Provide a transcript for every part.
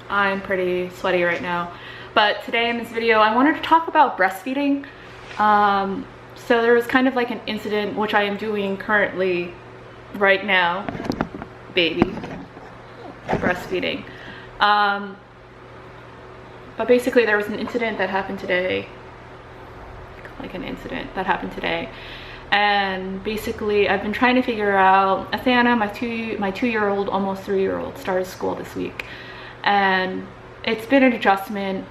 I'm pretty sweaty right now. But today in this video, I wanted to talk about breastfeeding. So there was kind of like an incident, which I am doing currently right now, baby, breastfeeding. But basically there was an incident that happened today, and basically I've been trying to figure out, Athana, my two-year-old, almost 3-year-old, started school this week, and it's been an adjustment.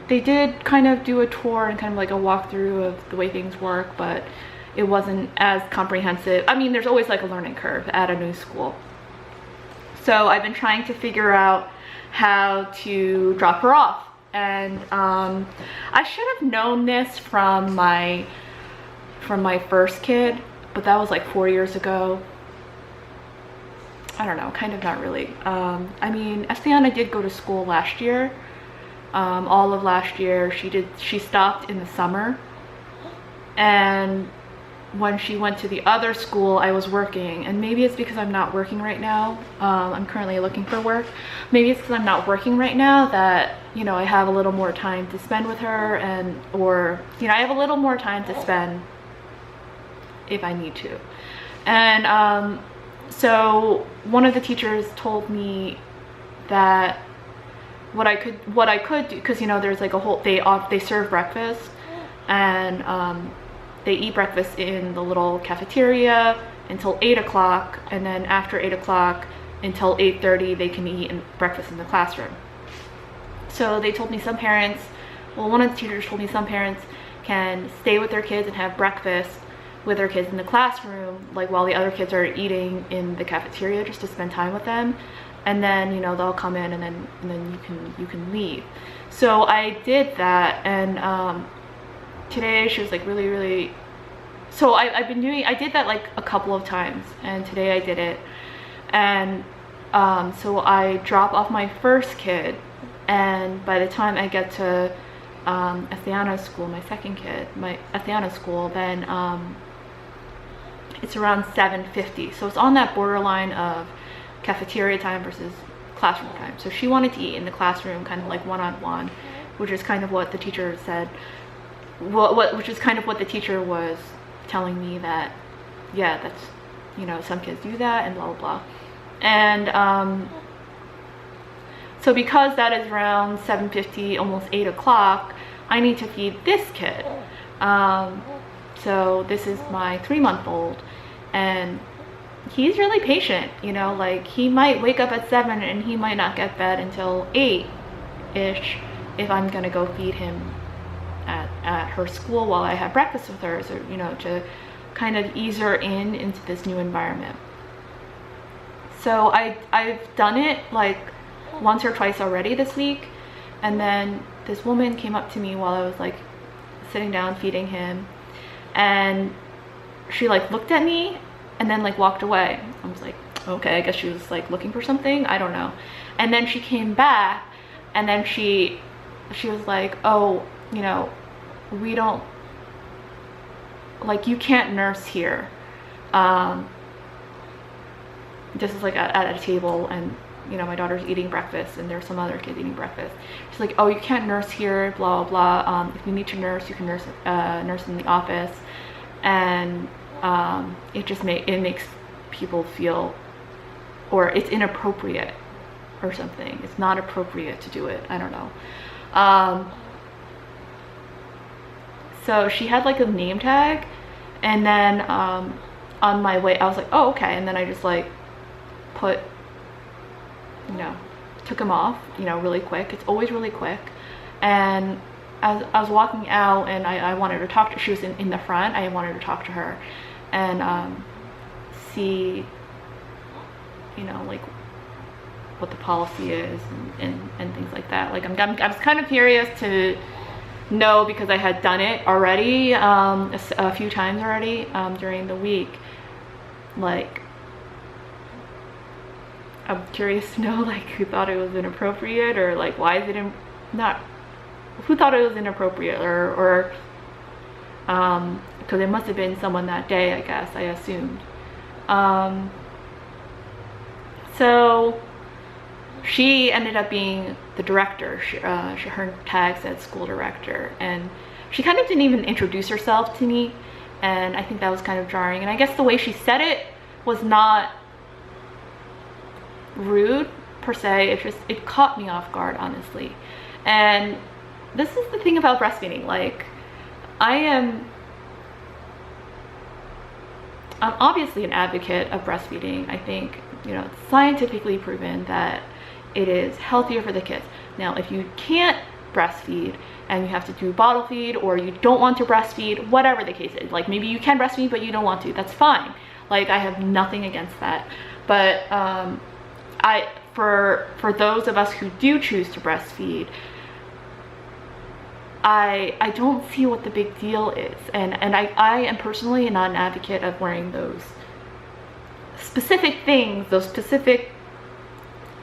They did kind of do a tour and kind of like a walkthrough of the way things work, but it wasn't as comprehensive. I mean, there's always like a learning curve at a new school. So I've been trying to figure out how to drop her off. And I should have known this from my first kid, but that was like 4 years ago. I don't know, kind of not really. I mean, Estiana did go to school last year. All of last year she stopped in the summer, and when she went to the other school, I was working, and maybe it's because I'm not working right now. I'm currently looking for work. Maybe it's because I'm not working right now that, you know, I have a little more time to spend with her, or you know, I have a little more time to spend if I need to. And so one of the teachers told me that what I could do, because you know, there's like a whole they serve breakfast, and they eat breakfast in the little cafeteria until 8 o'clock, and then after 8 o'clock until 8:30 they can eat breakfast in the classroom. So they told me some parents, well, one of the teachers told me some parents can stay with their kids and have breakfast with their kids in the classroom, like while the other kids are eating in the cafeteria, just to spend time with them, and then, you know, they'll come in, and then you can leave. So I did that, and today she was like really, so I did that like a couple of times, and today I did it. And so I drop off my first kid, and by the time I get to Athana's school, my second kid, Athana's school, then it's around 7:50. So it's on that borderline of cafeteria time versus classroom time. So she wanted to eat in the classroom, kind of like one-on-one, which is kind of what the teacher said. Which is kind of what the teacher was telling me, that yeah, that's, you know, some kids do that and blah blah blah. And so because that is around 7:50, almost 8 o'clock, I need to feed this kid. So this is my 3-month-old, and he's really patient, you know, like he might wake up at 7 and he might not get fed until 8-ish if I'm gonna go feed him at her school while I have breakfast with her, so, you know, to kind of ease her into this new environment. So I've done it like once or twice already this week, and then this woman came up to me while I was like sitting down feeding him, and she like looked at me and then like walked away. I was like, okay, I guess she was like looking for something, I don't know. And then she came back, and then she was like, oh, you know, we don't, like, you can't nurse here. This is like at a table, and you know, my daughter's eating breakfast and there's some other kids eating breakfast. She's like, oh, you can't nurse here, blah blah blah. If you need to nurse, you can nurse in the office. And it makes people feel, or it's inappropriate or something. It's not appropriate to do it, I don't know. So she had like a name tag, and then on my way I was like, oh, okay. And then I just like took him off, you know, really quick. It's always really quick. And as I was walking out, and I wanted to talk to her. She was in the front. I wanted to talk to her and see, you know, like what the policy is and things like that. Like I was kind of curious to know, because I had done it already a few times already during the week. Like, I'm curious to know, like, who thought it was inappropriate, or like why is it who thought it was inappropriate, or because it must have been someone that day, I guess, I assumed. So she ended up being the director. Her tag said school director, and she kind of didn't even introduce herself to me, and I think that was kind of jarring. And I guess the way she said it was not rude per se, it caught me off guard, honestly. And this is the thing about breastfeeding, like I'm obviously an advocate of breastfeeding. I think, you know, it's scientifically proven that it is healthier for the kids. Now, if you can't breastfeed and you have to do bottle feed, or you don't want to breastfeed, whatever the case is, like maybe you can breastfeed but you don't want to, that's fine. Like, I have nothing against that. But for those of us who do choose to breastfeed, I don't see what the big deal is. And I am personally not an advocate of wearing those specific things, those specific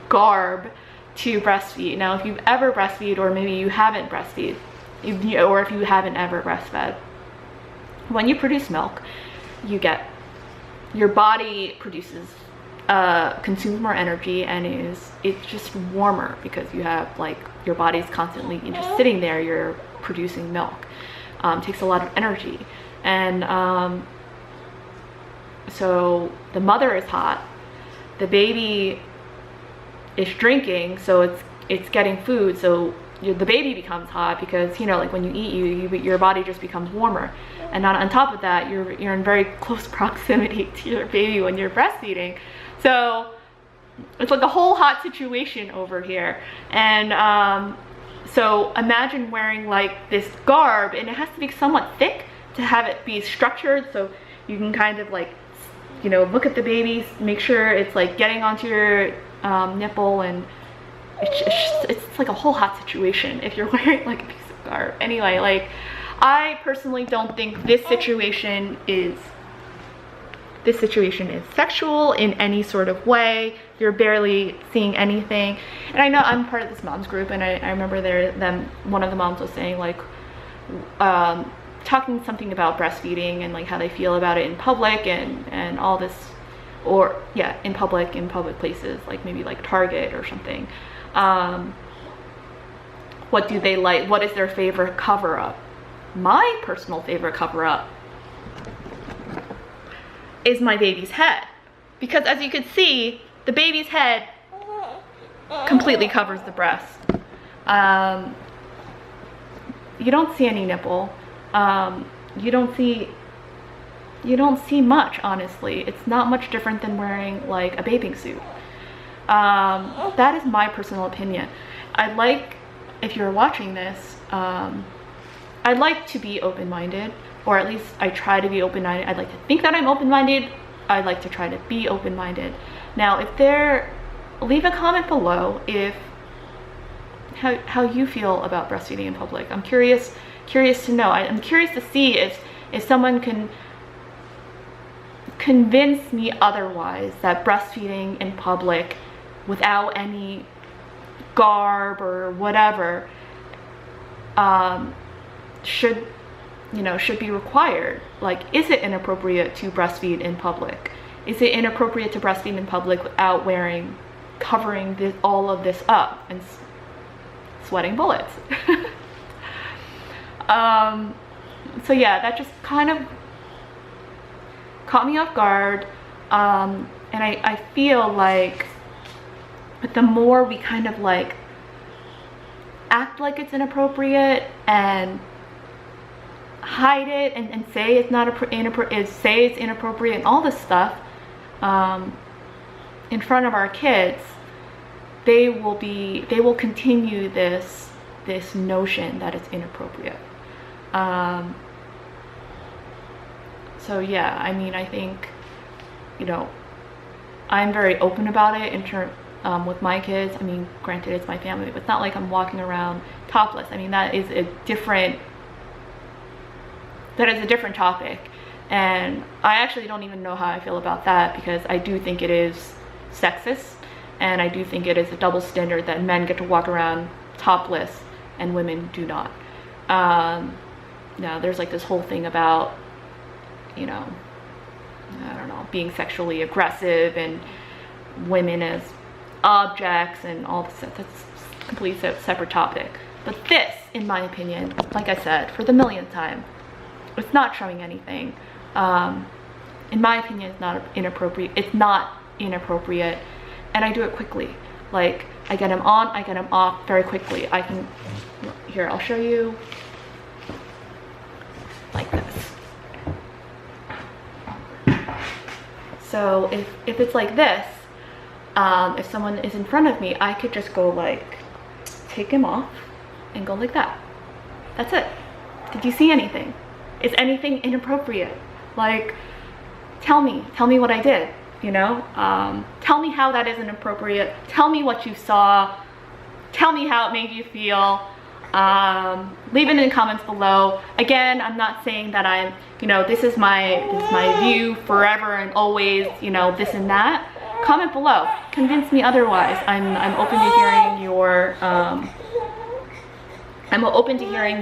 garb to breastfeed. Now, if you've ever breastfeed, or maybe you haven't breastfeed, or if you haven't ever breastfed, when you produce milk, your body consumes more energy, and it's just warmer because you have, like, your body's constantly just sitting there, you're producing milk. Takes a lot of energy, and so the mother is hot, the baby is drinking, so it's getting food, so the baby becomes hot because, you know, like when you eat, your body just becomes warmer. And on top of that, you're in very close proximity to your baby when you're breastfeeding. So it's like a whole hot situation over here. And so imagine wearing like this garb, and it has to be somewhat thick to have it be structured, so you can kind of, like, you know, look at the baby, make sure it's like getting onto your nipple, and it's like a whole hot situation if you're wearing like a piece of garb. Anyway, like, I personally don't think this situation is sexual in any sort of way. You're barely seeing anything. And I know I'm part of this moms group, and I remember one of the moms was saying, like, talking something about breastfeeding and like how they feel about it in public and all this, or yeah, in public places, like maybe like Target or something. What do they like? What is their favorite cover-up? My personal favorite cover-up is my baby's head, because as you can see, the baby's head completely covers the breast. You don't see any nipple. You don't see much, honestly. It's not much different than wearing like a bathing suit. That is my personal opinion. I'd like, if you're watching this, I'd like to be open-minded, or at least I try to be open-minded. I'd like to think that I'm open-minded. I'd like to try to be open-minded. Now, leave a comment below if how you feel about breastfeeding in public. I'm curious to know. I'm curious to see if someone can convince me otherwise, that breastfeeding in public without any garb or whatever should be required. Like, is it inappropriate to breastfeed in public? Is it inappropriate to breastfeed in public without covering all of this up and sweating bullets? So yeah, that just kind of caught me off guard, and I feel like the more we kind of like act like it's inappropriate and hide it and say it's not say it's inappropriate and all this stuff in front of our kids, they will continue this notion that it's inappropriate. So yeah, I mean, I think, you know, I'm very open about it with my kids. I mean, granted, it's my family, but it's not like I'm walking around topless. I mean, that is a different topic, and I actually don't even know how I feel about that, because I do think it is sexist, and I do think it is a double standard that men get to walk around topless and women do not. Now, there's like this whole thing about, you know, I don't know, being sexually aggressive and women as objects and all this stuff. That's a completely separate topic. But this, in my opinion, like I said, for the millionth time, it's not showing anything. In my opinion, it's not inappropriate. It's not inappropriate, and I do it quickly. Like, I get him on, I get him off very quickly. I can, here, I'll show you, like this. So if it's like this, if someone is in front of me, I could just go like, take him off and go like that. That's it. Did you see anything? Is anything inappropriate? Like, tell me what I did, you know? Tell me how that is inappropriate. Tell me what you saw. Tell me how it made you feel. Leave it in the comments below. Again, I'm not saying that I'm, you know, this is my view forever and always, you know, this and that. Comment below. Convince me otherwise. I'm open to hearing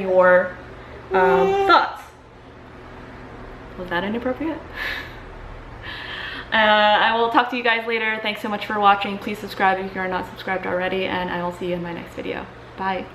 your thoughts. Was that inappropriate? I will talk to you guys later. Thanks so much for watching. Please subscribe if you are not subscribed already, and I will see you in my next video. Bye.